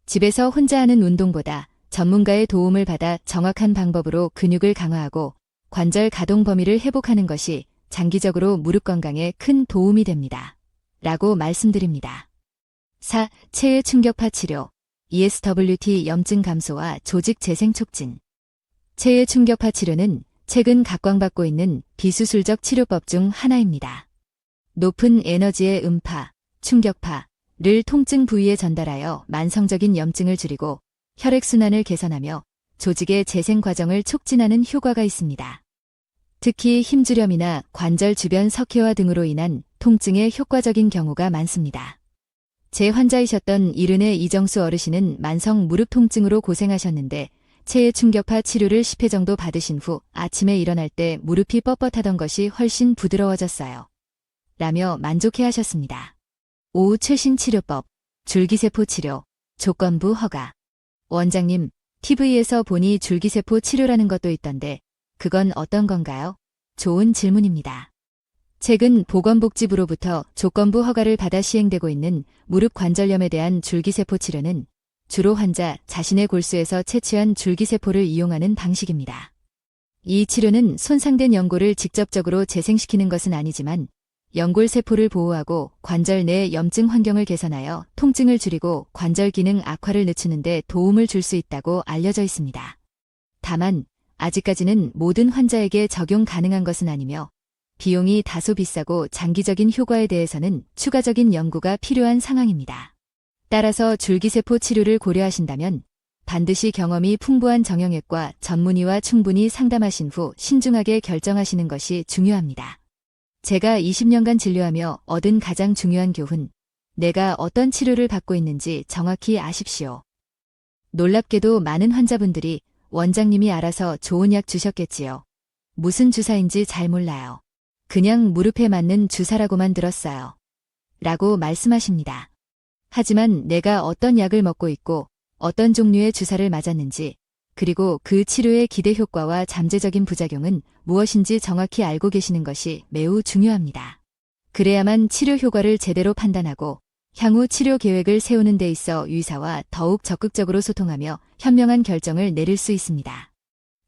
집에서 혼자 하는 운동보다 전문가의 도움을 받아 정확한 방법으로 근육을 강화하고 관절 가동 범위를 회복하는 것이 장기적으로 무릎 건강에 큰 도움이 됩니다. 라고 말씀드립니다. 4. 체외 충격파 치료, ESWT 염증 감소와 조직 재생 촉진. 체외 충격파 치료는 최근 각광받고 있는 비수술적 치료법 중 하나입니다. 높은 에너지의 음파, 충격파를 통증 부위에 전달하여 만성적인 염증을 줄이고 혈액순환을 개선하며 조직의 재생 과정을 촉진하는 효과가 있습니다. 특히 힘주렴이나 관절 주변 석회화 등으로 인한 통증에 효과적인 경우가 많습니다. 제 환자이셨던 이른의 이정수 어르신은 만성 무릎 통증으로 고생하셨는데 체외 충격파 치료를 10회 정도 받으신 후 아침에 일어날 때 무릎이 뻣뻣하던 것이 훨씬 부드러워졌어요. 라며 만족해 하셨습니다. 5. 최신 치료법, 줄기세포 치료, 조건부 허가. 원장님, TV에서 보니 줄기세포 치료라는 것도 있던데 그건 어떤 건가요? 좋은 질문입니다. 최근 보건복지부로부터 조건부 허가를 받아 시행되고 있는 무릎 관절염에 대한 줄기세포 치료는 주로 환자 자신의 골수에서 채취한 줄기세포를 이용하는 방식입니다. 이 치료는 손상된 연골을 직접적으로 재생시키는 것은 아니지만 연골세포를 보호하고 관절 내 염증 환경을 개선하여 통증을 줄이고 관절 기능 악화를 늦추는 데 도움을 줄 수 있다고 알려져 있습니다. 다만 아직까지는 모든 환자에게 적용 가능한 것은 아니며 비용이 다소 비싸고 장기적인 효과에 대해서는 추가적인 연구가 필요한 상황입니다. 따라서 줄기세포 치료를 고려하신다면 반드시 경험이 풍부한 정형외과 전문의와 충분히 상담하신 후 신중하게 결정하시는 것이 중요합니다. 제가 20년간 진료하며 얻은 가장 중요한 교훈, 내가 어떤 치료를 받고 있는지 정확히 아십시오. 놀랍게도 많은 환자분들이 원장님이 알아서 좋은 약 주셨겠지요. 무슨 주사인지 잘 몰라요. 그냥 무릎에 맞는 주사라고만 들었어요. 라고 말씀하십니다. 하지만 내가 어떤 약을 먹고 있고 어떤 종류의 주사를 맞았는지, 그리고 그 치료의 기대 효과와 잠재적인 부작용은 무엇인지 정확히 알고 계시는 것이 매우 중요합니다. 그래야만 치료 효과를 제대로 판단하고 향후 치료 계획을 세우는 데 있어 의사와 더욱 적극적으로 소통하며 현명한 결정을 내릴 수 있습니다.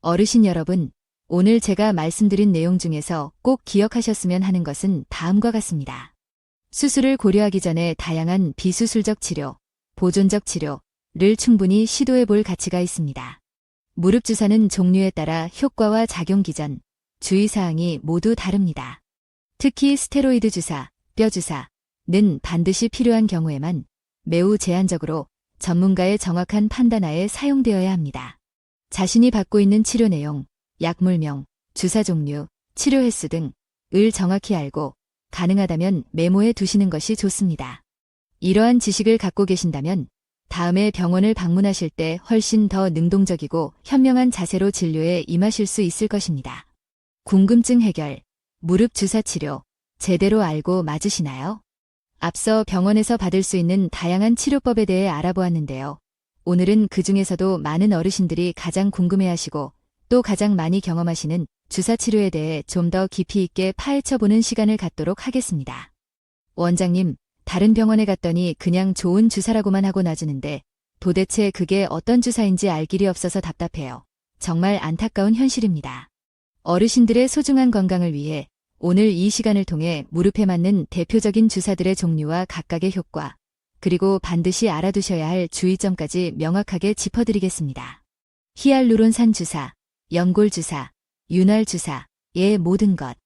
어르신 여러분, 오늘 제가 말씀드린 내용 중에서 꼭 기억하셨으면 하는 것은 다음과 같습니다. 수술을 고려하기 전에 다양한 비수술적 치료, 보존적 치료를 충분히 시도해 볼 가치가 있습니다. 무릎 주사는 종류에 따라 효과와 작용 기전, 주의사항이 모두 다릅니다. 특히 스테로이드 주사, 뼈 주사는 반드시 필요한 경우에만 매우 제한적으로 전문가의 정확한 판단하에 사용되어야 합니다. 자신이 받고 있는 치료 내용, 약물명, 주사 종류, 치료 횟수 등을 정확히 알고 가능하다면 메모해 두시는 것이 좋습니다. 이러한 지식을 갖고 계신다면 다음에 병원을 방문하실 때 훨씬 더 능동적이고 현명한 자세로 진료에 임하실 수 있을 것입니다. 궁금증 해결, 무릎 주사 치료, 제대로 알고 맞으시나요? 앞서 병원에서 받을 수 있는 다양한 치료법에 대해 알아보았는데요. 오늘은 그 중에서도 많은 어르신들이 가장 궁금해하시고 또 가장 많이 경험하시는 주사 치료에 대해 좀 더 깊이 있게 파헤쳐보는 시간을 갖도록 하겠습니다. 원장님, 다른 병원에 갔더니 그냥 좋은 주사라고만 하고 놔주는데 도대체 그게 어떤 주사인지 알 길이 없어서 답답해요. 정말 안타까운 현실입니다. 어르신들의 소중한 건강을 위해 오늘 이 시간을 통해 무릎에 맞는 대표적인 주사들의 종류와 각각의 효과, 그리고 반드시 알아두셔야 할 주의점까지 명확하게 짚어드리겠습니다. 히알루론산 주사, 연골 주사, 윤활 주사의 모든 것.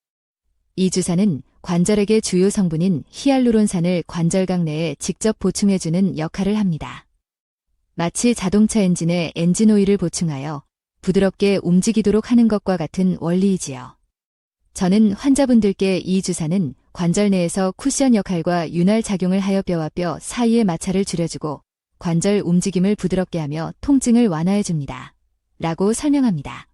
이 주사는 관절액의 주요 성분인 히알루론산을 관절각 내에 직접 보충해주는 역할을 합니다. 마치 자동차 엔진에 엔진오일을 보충하여 부드럽게 움직이도록 하는 것과 같은 원리이지요. 저는 환자분들께 이 주사는 관절 내에서 쿠션 역할과 윤활 작용을 하여 뼈와 뼈 사이의 마찰을 줄여주고 관절 움직임을 부드럽게 하며 통증을 완화해줍니다. 라고 설명합니다.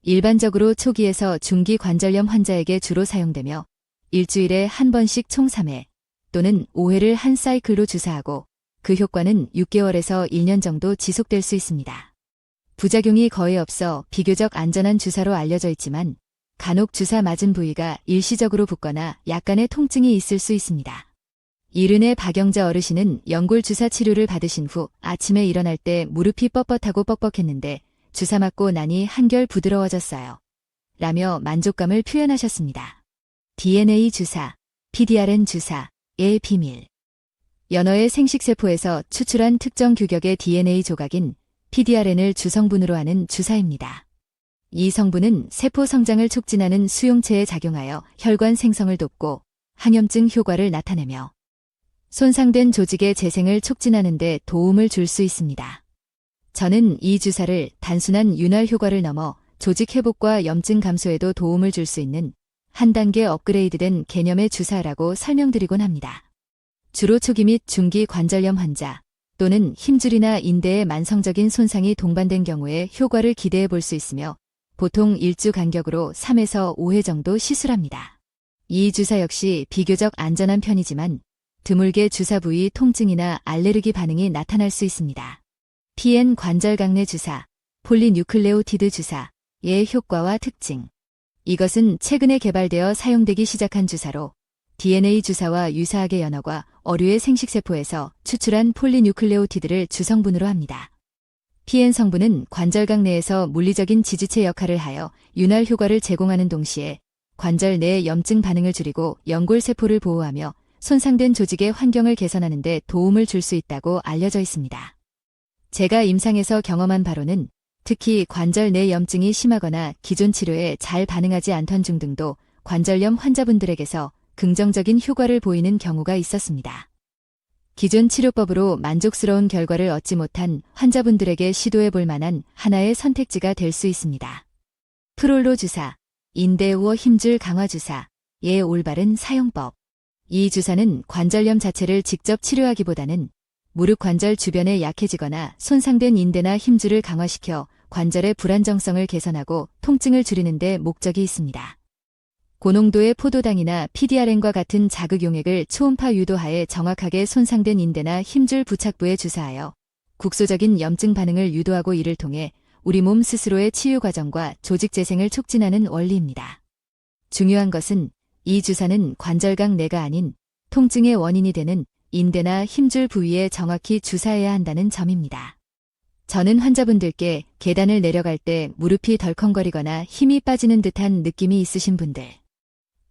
일반적으로 초기에서 중기 관절염 환자에게 주로 사용되며 일주일에 한 번씩 총 3회 또는 5회를 한 사이클로 주사하고 그 효과는 6개월에서 1년 정도 지속될 수 있습니다. 부작용이 거의 없어 비교적 안전한 주사로 알려져 있지만 간혹 주사 맞은 부위가 일시적으로 붓거나 약간의 통증이 있을 수 있습니다. 이른의 박영자 어르신은 연골 주사 치료를 받으신 후 아침에 일어날 때 무릎이 뻣뻣하고 뻑뻑했는데 주사 맞고 나니 한결 부드러워졌어요. 라며 만족감을 표현하셨습니다. DNA 주사, PDRN 주사의 비밀. 연어의 생식세포에서 추출한 특정 규격의 DNA 조각인 PDRN을 주성분으로 하는 주사입니다. 이 성분은 세포 성장을 촉진하는 수용체에 작용하여 혈관 생성을 돕고 항염증 효과를 나타내며 손상된 조직의 재생을 촉진하는 데 도움을 줄 수 있습니다. 저는 이 주사를 단순한 윤활 효과를 넘어 조직 회복과 염증 감소에도 도움을 줄 수 있는 한 단계 업그레이드된 개념의 주사라고 설명드리곤 합니다. 주로 초기 및 중기 관절염 환자 또는 힘줄이나 인대의 만성적인 손상이 동반된 경우에 효과를 기대해 볼 수 있으며 보통 1주 간격으로 3에서 5회 정도 시술합니다. 이 주사 역시 비교적 안전한 편이지만 드물게 주사 부위 통증이나 알레르기 반응이 나타날 수 있습니다. PN 관절각 내 주사, 폴리뉴클레오티드 주사의 효과와 특징. 이것은 최근에 개발되어 사용되기 시작한 주사로 DNA 주사와 유사하게 연어과 어류의 생식세포에서 추출한 폴리뉴클레오티드를 주성분으로 합니다. PN 성분은 관절각 내에서 물리적인 지지체 역할을 하여 윤활 효과를 제공하는 동시에 관절 내 염증 반응을 줄이고 연골세포를 보호하며 손상된 조직의 환경을 개선하는 데 도움을 줄 수 있다고 알려져 있습니다. 제가 임상에서 경험한 바로는 특히 관절 내 염증이 심하거나 기존 치료에 잘 반응하지 않던 중 등도 관절염 환자분들에게서 긍정적인 효과를 보이는 경우가 있었습니다. 기존 치료법으로 만족스러운 결과를 얻지 못한 환자분들에게 시도해 볼 만한 하나의 선택지가 될 수 있습니다. 프롤로 주사, 인대우어 힘줄 강화 주사의 올바른 사용법. 이 주사는 관절염 자체를 직접 치료하기보다는 무릎 관절 주변에 약해지거나 손상된 인대나 힘줄을 강화시켜 관절의 불안정성을 개선하고 통증을 줄이는 데 목적이 있습니다. 고농도의 포도당이나 PDRN과 같은 자극용액을 초음파 유도하에 정확하게 손상된 인대나 힘줄 부착부에 주사하여 국소적인 염증 반응을 유도하고 이를 통해 우리 몸 스스로의 치유 과정과 조직 재생을 촉진하는 원리입니다. 중요한 것은 이 주사는 관절강 내가 아닌 통증의 원인이 되는 인대나 힘줄 부위에 정확히 주사해야 한다는 점입니다. 저는 환자분들께 계단을 내려갈 때 무릎이 덜컹거리거나 힘이 빠지는 듯한 느낌이 있으신 분들,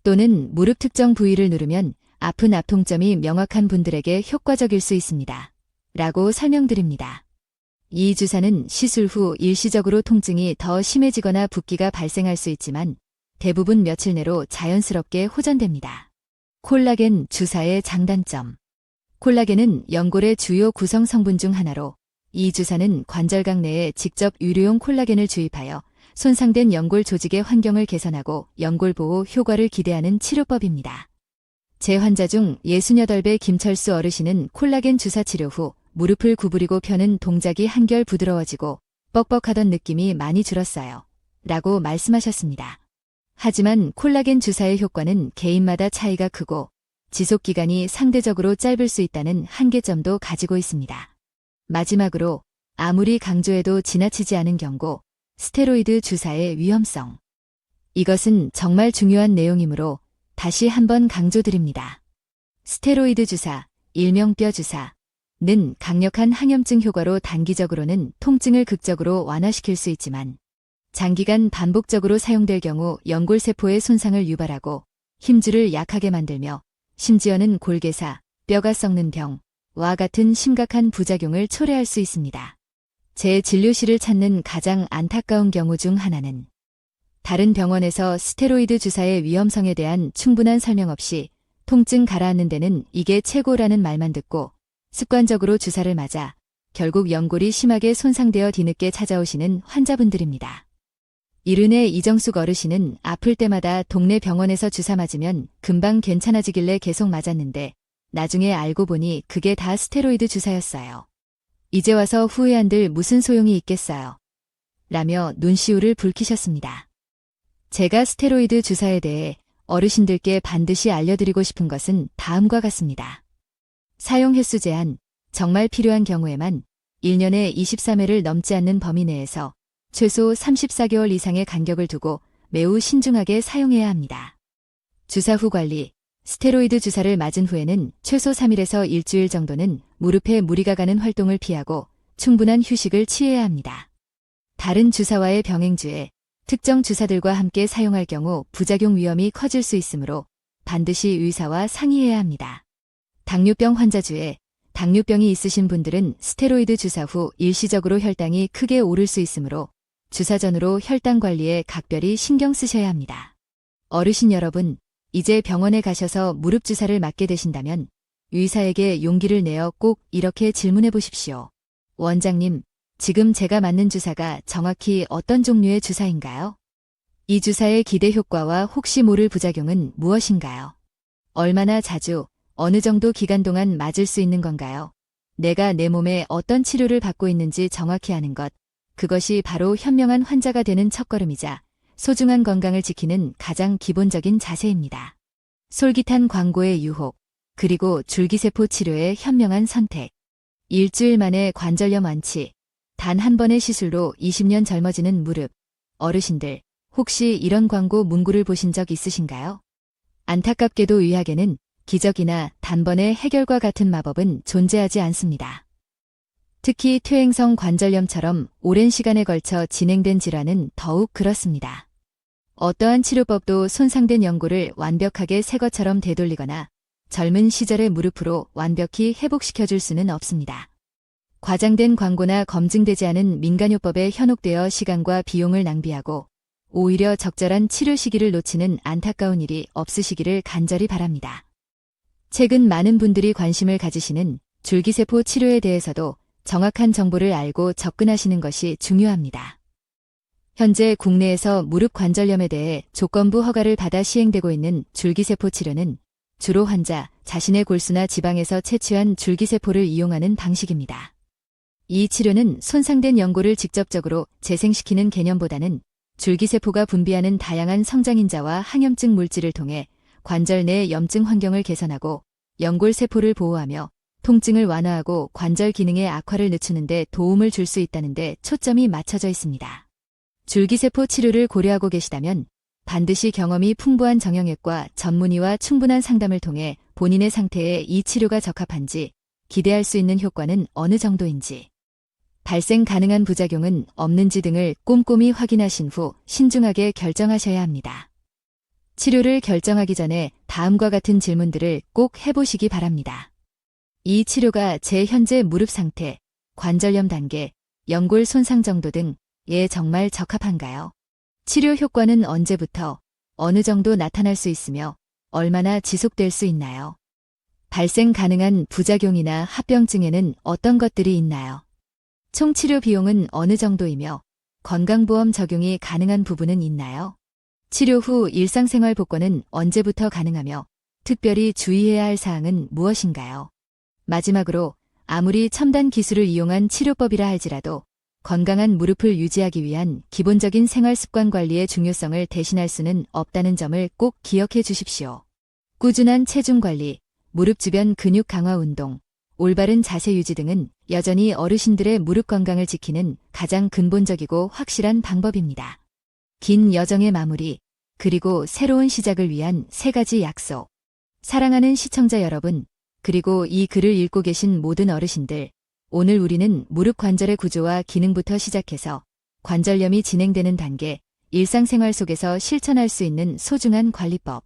또는 무릎 특정 부위를 누르면 아픈 압통점이 명확한 분들에게 효과적일 수 있습니다. 라고 설명드립니다. 이 주사는 시술 후 일시적으로 통증이 더 심해지거나 붓기가 발생할 수 있지만 대부분 며칠 내로 자연스럽게 호전됩니다. 콜라겐 주사의 장단점. 콜라겐은 연골의 주요 구성 성분 중 하나로 이 주사는 관절각 내에 직접 유료용 콜라겐을 주입하여 손상된 연골 조직의 환경을 개선하고 연골 보호 효과를 기대하는 치료법입니다. 제 환자 중 68배 김철수 어르신은 콜라겐 주사 치료 후 무릎을 구부리고 펴는 동작이 한결 부드러워지고 뻑뻑하던 느낌이 많이 줄었어요. 라고 말씀하셨습니다. 하지만 콜라겐 주사의 효과는 개인마다 차이가 크고 지속기간이 상대적으로 짧을 수 있다는 한계점도 가지고 있습니다. 마지막으로 아무리 강조해도 지나치지 않은 경고, 스테로이드 주사의 위험성. 이것은 정말 중요한 내용이므로 다시 한번 강조드립니다. 스테로이드 주사, 일명 뼈 주사는 강력한 항염증 효과로 단기적으로는 통증을 극적으로 완화시킬 수 있지만 장기간 반복적으로 사용될 경우 연골세포의 손상을 유발하고 힘줄을 약하게 만들며 심지어는 골개사, 뼈가 썩는 병과 같은 심각한 부작용을 초래할 수 있습니다. 제 진료실을 찾는 가장 안타까운 경우 중 하나는 다른 병원에서 스테로이드 주사의 위험성에 대한 충분한 설명 없이 통증 가라앉는 데는 이게 최고라는 말만 듣고 습관적으로 주사를 맞아 결국 연골이 심하게 손상되어 뒤늦게 찾아오시는 환자분들입니다. 이른해 이정숙 어르신은 아플 때마다 동네 병원에서 주사 맞으면 금방 괜찮아지길래 계속 맞았는데 나중에 알고 보니 그게 다 스테로이드 주사였어요. 이제 와서 후회한들 무슨 소용이 있겠어요. 라며 눈시울을 붉히셨습니다. 제가 스테로이드 주사에 대해 어르신들께 반드시 알려드리고 싶은 것은 다음과 같습니다. 사용 횟수 제한, 정말 필요한 경우에만 1년에 23회를 넘지 않는 범위 내에서 최소 34개월 이상의 간격을 두고 매우 신중하게 사용해야 합니다. 주사 후 관리. 스테로이드 주사를 맞은 후에는 최소 3일에서 일주일 정도는 무릎에 무리가 가는 활동을 피하고 충분한 휴식을 취해야 합니다. 다른 주사와의 병행주에 특정 주사들과 함께 사용할 경우 부작용 위험이 커질 수 있으므로 반드시 의사와 상의해야 합니다. 당뇨병 환자 중에 당뇨병이 있으신 분들은 스테로이드 주사 후 일시적으로 혈당이 크게 오를 수 있으므로 주사 전후로 혈당 관리에 각별히 신경 쓰셔야 합니다. 어르신 여러분, 이제 병원에 가셔서 무릎 주사를 맞게 되신다면 의사에게 용기를 내어 꼭 이렇게 질문해 보십시오. 원장님, 지금 제가 맞는 주사가 정확히 어떤 종류의 주사인가요? 이 주사의 기대 효과와 혹시 모를 부작용은 무엇인가요? 얼마나 자주, 어느 정도 기간 동안 맞을 수 있는 건가요? 내가 내 몸에 어떤 치료를 받고 있는지 정확히 아는 것, 그것이 바로 현명한 환자가 되는 첫걸음이자 소중한 건강을 지키는 가장 기본적인 자세입니다. 솔깃한 광고의 유혹, 그리고 줄기세포 치료의 현명한 선택. 일주일 만에 관절염 완치, 단 한 번의 시술로 20년 젊어지는 무릎. 어르신들, 혹시 이런 광고 문구를 보신 적 있으신가요? 안타깝게도 의학에는 기적이나 단번의 해결과 같은 마법은 존재하지 않습니다. 특히 퇴행성 관절염처럼 오랜 시간에 걸쳐 진행된 질환은 더욱 그렇습니다. 어떠한 치료법도 손상된 연골을 완벽하게 새 것처럼 되돌리거나 젊은 시절의 무릎으로 완벽히 회복시켜줄 수는 없습니다. 과장된 광고나 검증되지 않은 민간요법에 현혹되어 시간과 비용을 낭비하고 오히려 적절한 치료 시기를 놓치는 안타까운 일이 없으시기를 간절히 바랍니다. 최근 많은 분들이 관심을 가지시는 줄기세포 치료에 대해서도 정확한 정보를 알고 접근하시는 것이 중요합니다. 현재 국내에서 무릎 관절염에 대해 조건부 허가를 받아 시행되고 있는 줄기세포 치료는 주로 환자 자신의 골수나 지방에서 채취한 줄기세포를 이용하는 방식입니다. 이 치료는 손상된 연골을 직접적으로 재생시키는 개념보다는 줄기세포가 분비하는 다양한 성장인자와 항염증 물질을 통해 관절 내 염증 환경을 개선하고 연골세포를 보호하며 통증을 완화하고 관절 기능의 악화를 늦추는 데 도움을 줄 수 있다는 데 초점이 맞춰져 있습니다. 줄기세포 치료를 고려하고 계시다면 반드시 경험이 풍부한 정형외과 전문의와 충분한 상담을 통해 본인의 상태에 이 치료가 적합한지, 기대할 수 있는 효과는 어느 정도인지, 발생 가능한 부작용은 없는지 등을 꼼꼼히 확인하신 후 신중하게 결정하셔야 합니다. 치료를 결정하기 전에 다음과 같은 질문들을 꼭 해보시기 바랍니다. 이 치료가 제 현재 무릎 상태, 관절염 단계, 연골 손상 정도 등에 정말 적합한가요? 치료 효과는 언제부터 어느 정도 나타날 수 있으며 얼마나 지속될 수 있나요? 발생 가능한 부작용이나 합병증에는 어떤 것들이 있나요? 총 치료 비용은 어느 정도이며 건강보험 적용이 가능한 부분은 있나요? 치료 후 일상생활 복권은 언제부터 가능하며 특별히 주의해야 할 사항은 무엇인가요? 마지막으로 아무리 첨단 기술을 이용한 치료법이라 할지라도 건강한 무릎을 유지하기 위한 기본적인 생활 습관 관리의 중요성을 대신할 수는 없다는 점을 꼭 기억해 주십시오. 꾸준한 체중 관리, 무릎 주변 근육 강화 운동, 올바른 자세 유지 등은 여전히 어르신들의 무릎 건강을 지키는 가장 근본적이고 확실한 방법입니다. 긴 여정의 마무리, 그리고 새로운 시작을 위한 3가지 약속. 사랑하는 시청자 여러분, 그리고 이 글을 읽고 계신 모든 어르신들, 오늘 우리는 무릎 관절의 구조와 기능부터 시작해서 관절염이 진행되는 단계, 일상생활 속에서 실천할 수 있는 소중한 관리법,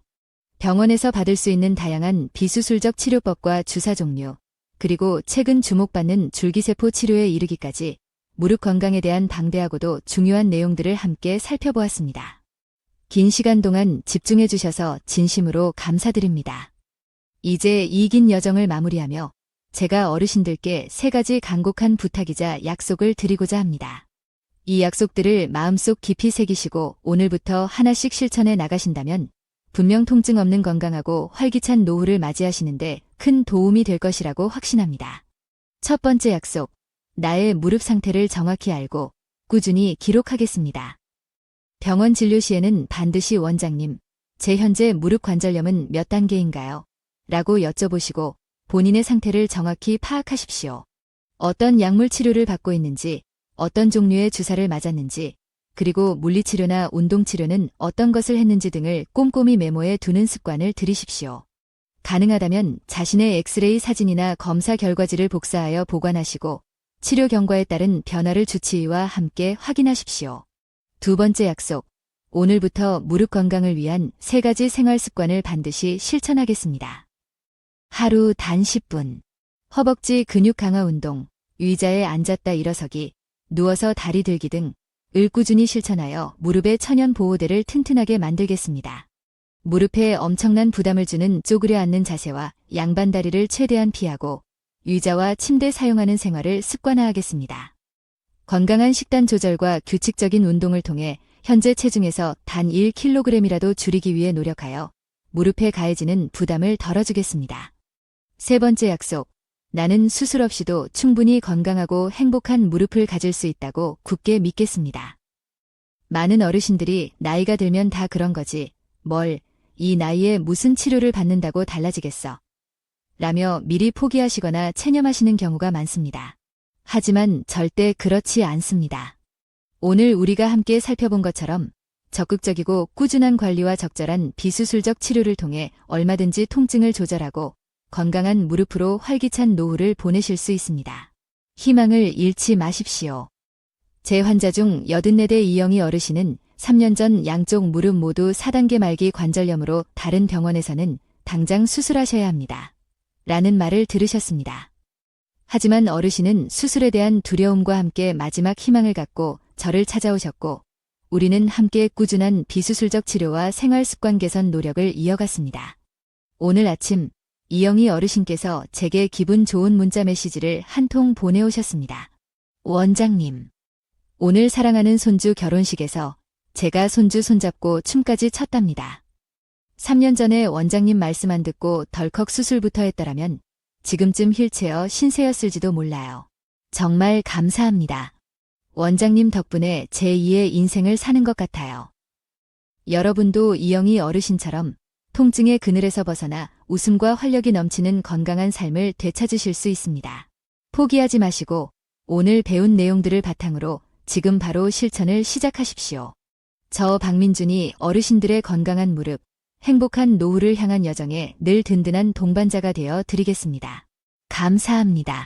병원에서 받을 수 있는 다양한 비수술적 치료법과 주사 종류, 그리고 최근 주목받는 줄기세포 치료에 이르기까지 무릎 건강에 대한 방대하고도 중요한 내용들을 함께 살펴보았습니다. 긴 시간 동안 집중해 주셔서 진심으로 감사드립니다. 이제 이 긴 여정을 마무리하며 제가 어르신들께 3가지 간곡한 부탁이자 약속을 드리고자 합니다. 이 약속들을 마음속 깊이 새기시고 오늘부터 하나씩 실천해 나가신다면 분명 통증 없는 건강하고 활기찬 노후를 맞이하시는데 큰 도움이 될 것이라고 확신합니다. 첫 번째 약속, 나의 무릎 상태를 정확히 알고 꾸준히 기록하겠습니다. 병원 진료 시에는 반드시 원장님, 제 현재 무릎 관절염은 몇 단계인가요? 라고 여쭤보시고 본인의 상태를 정확히 파악하십시오. 어떤 약물 치료를 받고 있는지, 어떤 종류의 주사를 맞았는지, 그리고 물리치료나 운동치료는 어떤 것을 했는지 등을 꼼꼼히 메모해 두는 습관을 들이십시오. 가능하다면 자신의 엑스레이 사진이나 검사 결과지를 복사하여 보관하시고 치료 경과에 따른 변화를 주치의와 함께 확인하십시오. 두 번째 약속, 오늘부터 무릎 건강을 위한 3가지 생활 습관을 반드시 실천하겠습니다. 하루 단 10분. 허벅지 근육 강화 운동, 의자에 앉았다 일어서기, 누워서 다리 들기 등을 꾸준히 실천하여 무릎의 천연 보호대를 튼튼하게 만들겠습니다. 무릎에 엄청난 부담을 주는 쪼그려 앉는 자세와 양반 다리를 최대한 피하고 의자와 침대 사용하는 생활을 습관화하겠습니다. 건강한 식단 조절과 규칙적인 운동을 통해 현재 체중에서 단 1kg이라도 줄이기 위해 노력하여 무릎에 가해지는 부담을 덜어주겠습니다. 세 번째 약속, 나는 수술 없이도 충분히 건강하고 행복한 무릎을 가질 수 있다고 굳게 믿겠습니다. 많은 어르신들이 나이가 들면 다 그런 거지, 이 나이에 무슨 치료를 받는다고 달라지겠어. 라며 미리 포기하시거나 체념하시는 경우가 많습니다. 하지만 절대 그렇지 않습니다. 오늘 우리가 함께 살펴본 것처럼 적극적이고 꾸준한 관리와 적절한 비수술적 치료를 통해 얼마든지 통증을 조절하고 건강한 무릎으로 활기찬 노후를 보내실 수 있습니다. 희망을 잃지 마십시오. 제 환자 중 84대 이영희 어르신은 3년 전 양쪽 무릎 모두 4단계 말기 관절염으로 다른 병원에서는 당장 수술하셔야 합니다. 라는 말을 들으셨습니다. 하지만 어르신은 수술에 대한 두려움과 함께 마지막 희망을 갖고 저를 찾아오셨고, 우리는 함께 꾸준한 비수술적 치료와 생활 습관 개선 노력을 이어갔습니다. 오늘 아침 이영희 어르신께서 제게 기분 좋은 문자 메시지를 한 통 보내오셨습니다. 원장님, 오늘 사랑하는 손주 결혼식에서 제가 손주 손잡고 춤까지 췄답니다. 3년 전에 원장님 말씀 안 듣고 덜컥 수술부터 했더라면 지금쯤 휠체어 신세였을지도 몰라요. 정말 감사합니다. 원장님 덕분에 제2의 인생을 사는 것 같아요. 여러분도 이영희 어르신처럼 통증의 그늘에서 벗어나 웃음과 활력이 넘치는 건강한 삶을 되찾으실 수 있습니다. 포기하지 마시고 오늘 배운 내용들을 바탕으로 지금 바로 실천을 시작하십시오. 저 박민준이 어르신들의 건강한 무릎, 행복한 노후를 향한 여정에 늘 든든한 동반자가 되어 드리겠습니다. 감사합니다.